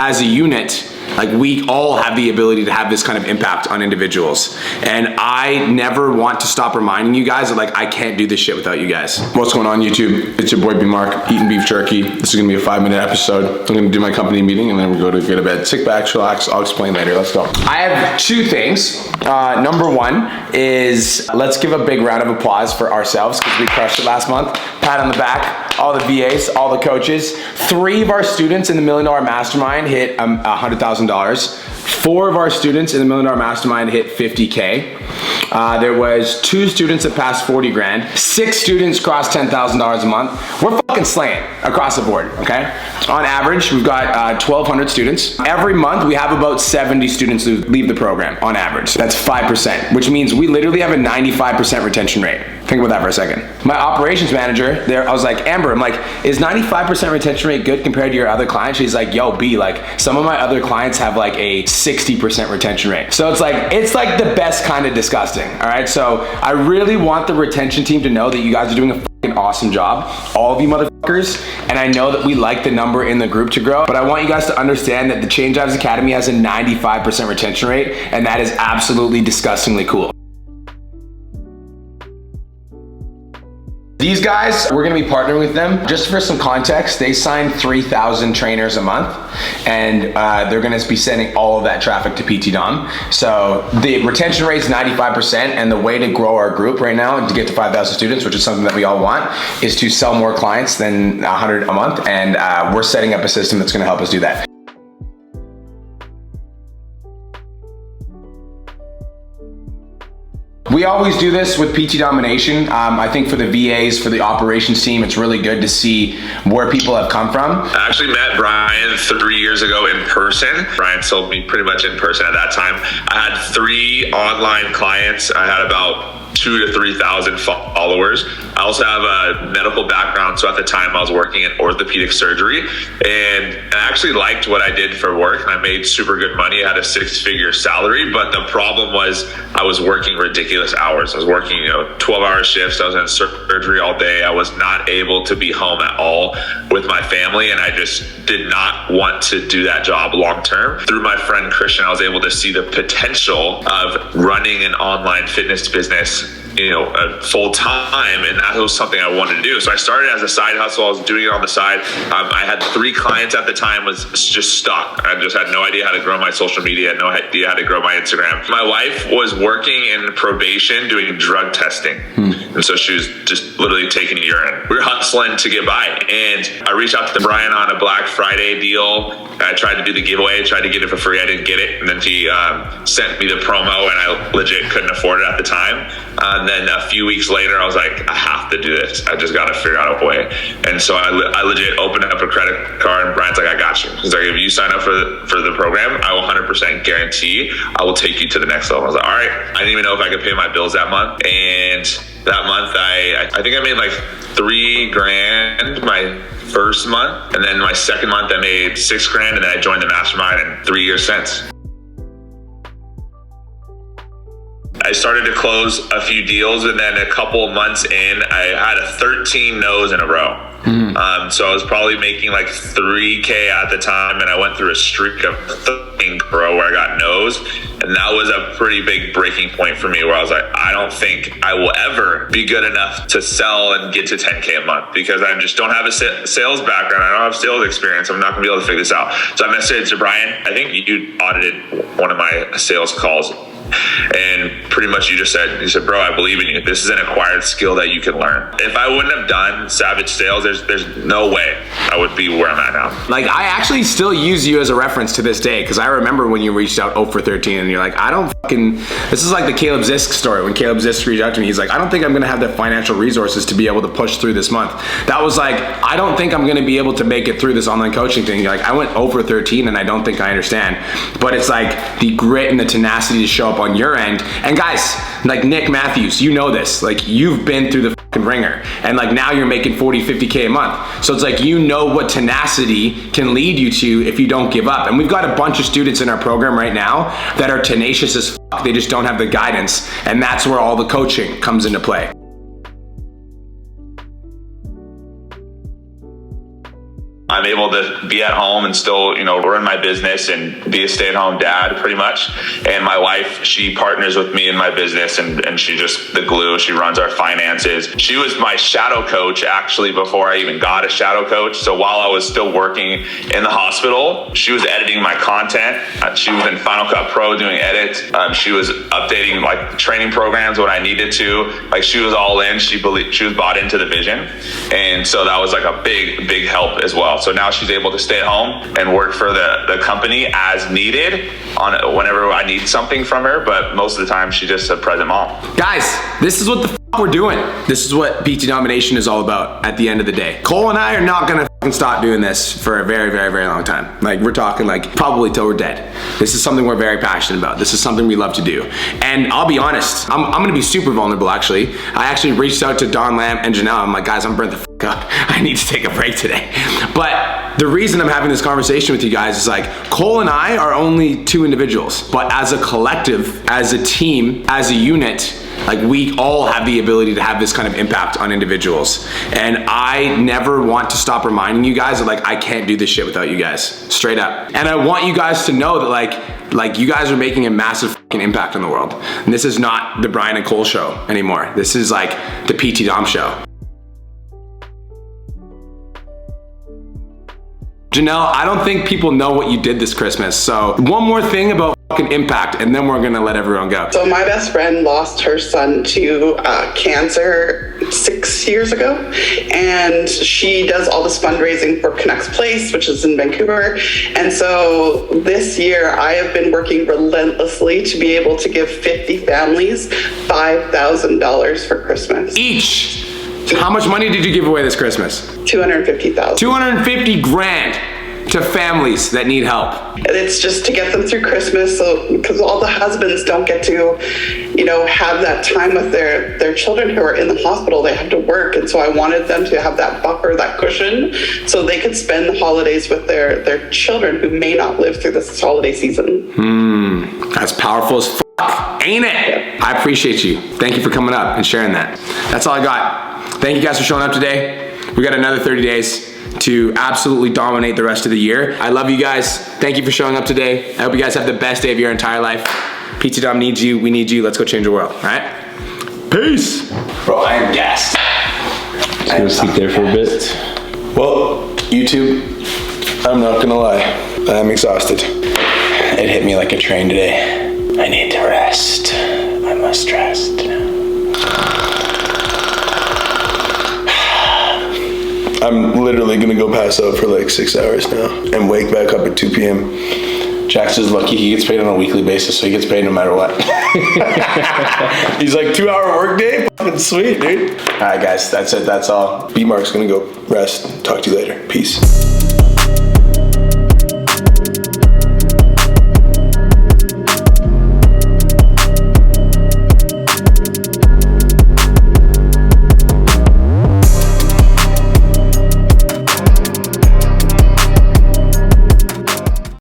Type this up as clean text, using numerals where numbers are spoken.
as a unit, like we all have the ability to have this kind of impact on individuals. And I never want to stop reminding you guys that like, I can't do this shit without you guys. What's going on YouTube? It's your boy B Mark, eating beef jerky. This is gonna be a 5-minute episode. I'm gonna do my company meeting and then we go to go to bed. Sit back, relax, I'll explain later, let's go. I have 2 things. Number 1 is, let's give a big round of applause for ourselves because we crushed it last month. Pat on the back, all the VAs, all the coaches. 3 of our students in the $1 Million Mastermind hit $100,000. 4 of our students in the $1 Million Mastermind hit 50K. There was 2 students that passed 40 grand. 6 students crossed $10,000 a month. We're fucking slaying across the board, okay? On average, we've got 1,200 students. Every month, we have about 70 students who leave the program on average. That's 5%, which means we literally have a 95% retention rate. Think about that for a second. My operations manager there, I was like, Amber, I'm like, is 95% retention rate good compared to your other clients? She's like, yo, B, like some of my other clients have like a 60% retention rate. So it's like the best kind of disgusting, all right? So I really want the retention team to know that you guys are doing a fucking awesome job, all of you motherfuckers, and I know that we like the number in the group to grow, but I want you guys to understand that the Change Lives Academy has a 95% retention rate, and that is absolutely disgustingly cool. These guys, we're gonna be partnering with them. Just for some context, they sign 3,000 trainers a month, and they're gonna be sending all of that traffic to PT Dom. So the retention rate is 95%, and the way to grow our group right now and to get to 5,000 students, which is something that we all want, is to sell more clients than 100 a month, and we're setting up a system that's gonna help us do that. We always do this with PT Domination. I think for the VAs, for the operations team, it's really good to see where people have come from. I actually met Brian 3 years ago in person. Brian sold me pretty much in person at that time. I had 3 online clients. I had about 2,000 to 3,000 followers. I also have a medical background, so at the time I was working in orthopedic surgery, and I actually liked what I did for work, and I made super good money. I had a 6-figure salary, but the problem was I was working ridiculous hours. I was working, 12-hour shifts. I was in surgery all day. I was not able to be home at all with my family, and I just did not want to do that job long term. Through my friend Christian, I was able to see the potential of running an online fitness business full time, and that was something I wanted to do. So I started as a side hustle. I was doing it on the side. I had 3 clients at the time, was just stuck. I just had no idea how to grow my social media, no idea how to grow my Instagram. My wife was working in probation doing drug testing. And so she was just literally taking urine. We were hustling to get by, and I reached out to Brian on a Black Friday deal. I tried to do the giveaway, tried to get it for free. I didn't get it. And then he sent me the promo, and I legit couldn't afford it at the time. And then a few weeks later, I was like, I have to do this. I just got to figure out a way. And so I legit opened up a credit card, and Brian's like, I got you. He's like, if you sign up for the program, I will 100% guarantee I will take you to the next level. I was like, all right. I didn't even know if I could pay my bills that month. And that month, I think I made like $3 grand my first month. And then my second month, I made $6 grand, and then I joined the mastermind, and 3 years since. I started to close a few deals, and then a couple months in, I had 13 no's in a row. So I was probably making like $3K at the time, and I went through a streak of 13 row where I got no's, and that was a pretty big breaking point for me, where I was like, I don't think I will ever be good enough to sell and get to 10K a month, because I just don't have a sales background. I don't have sales experience. I'm not gonna be able to figure this out. So I messaged Brian. I think you audited one of my sales calls, and pretty much you said, bro, I believe in you. This is an acquired skill that you can learn. If I wouldn't have done Savage Sales, there's no way I would be where I'm at now. Like, I actually still use you as a reference to this day, because I remember when you reached out 0 for 13, and you're like, this is like the Caleb Zisk story. When Caleb Zisk reached out to me, he's like, I don't think I'm gonna have the financial resources to be able to push through this month. That was like, I don't think I'm gonna be able to make it through this online coaching thing. You're like, I went 0 for 13, and I don't think I understand. But it's like the grit and the tenacity to show up on your end. And guys, like Nick Matthews, you know this, like you've been through the fucking ringer, and like now you're making 40, 50K a month. So it's like, you know what tenacity can lead you to if you don't give up. And we've got a bunch of students in our program right now that are tenacious as fuck. They just don't have the guidance. And that's where all the coaching comes into play. I'm able to be at home and still, run my business and be a stay-at-home dad pretty much. And my wife, she partners with me in my business and she just the glue. She runs our finances. She was my shadow coach actually before I even got a shadow coach. So while I was still working in the hospital, she was editing my content. She was in Final Cut Pro doing edits. She was updating like training programs when I needed to. Like she was all in. She was bought into the vision. And so that was like a big help as well. So now she's able to stay at home and work for the company as needed on whenever I need something from her. But most of the time, she's just a present mom. Guys, this is what the we're doing. This is what PT Domination is all about at the end of the day. Cole and I are not gonna stop doing this for a very long time. Like we're talking like probably till we're dead. This is something we're very passionate about. This is something we love to do. And I'll be honest, I'm gonna be super vulnerable actually. I actually reached out to Don Lamb and Janelle. I'm like, guys, I'm burnt the up. I need to take a break today. But the reason I'm having this conversation with you guys is like, Cole and I are only two individuals, but as a collective, as a team, as a unit, like we all have the ability to have this kind of impact on individuals. And I never want to stop reminding you guys that like, I can't do this shit without you guys, straight up. And I want you guys to know that like you guys are making a massive fucking impact on the world. And this is not the Brian and Cole show anymore. This is like the PT Dom show. Janelle, I don't think people know what you did this Christmas. So one more thing about fucking impact and then we're gonna let everyone go. So my best friend lost her son to cancer 6 years ago. And she does all this fundraising for Connects Place, which is in Vancouver. And so this year I have been working relentlessly to be able to give 50 families $5,000 for Christmas. Each. How much money did you give away this Christmas? $250,000. 250 grand to families that need help. And it's just to get them through Christmas, so because all the husbands don't get to, have that time with their children who are in the hospital. They have to work, and so I wanted them to have that buffer, that cushion, so they could spend the holidays with their children who may not live through this holiday season. That's powerful as fuck, ain't it? Yeah. I appreciate you. Thank you for coming up and sharing that. That's all I got. Thank you guys for showing up today. We got another 30 days to absolutely dominate the rest of the year. I love you guys. Thank you for showing up today. I hope you guys have the best day of your entire life. PT Dom needs you. We need you. Let's go change the world. All right? Peace. Bro, I am gassed. Just gonna sleep there for a bit. Well, YouTube, I'm not gonna lie. I'm exhausted. It hit me like a train today. I need to rest. I must rest. I'm literally gonna go pass out for like 6 hours now and wake back up at 2 p.m. Jax is lucky he gets paid on a weekly basis, so he gets paid no matter what. He's like 2 hour work day, fucking sweet, dude. All right, guys, that's it, that's all. B-Mark's gonna go rest. Talk to you later, peace.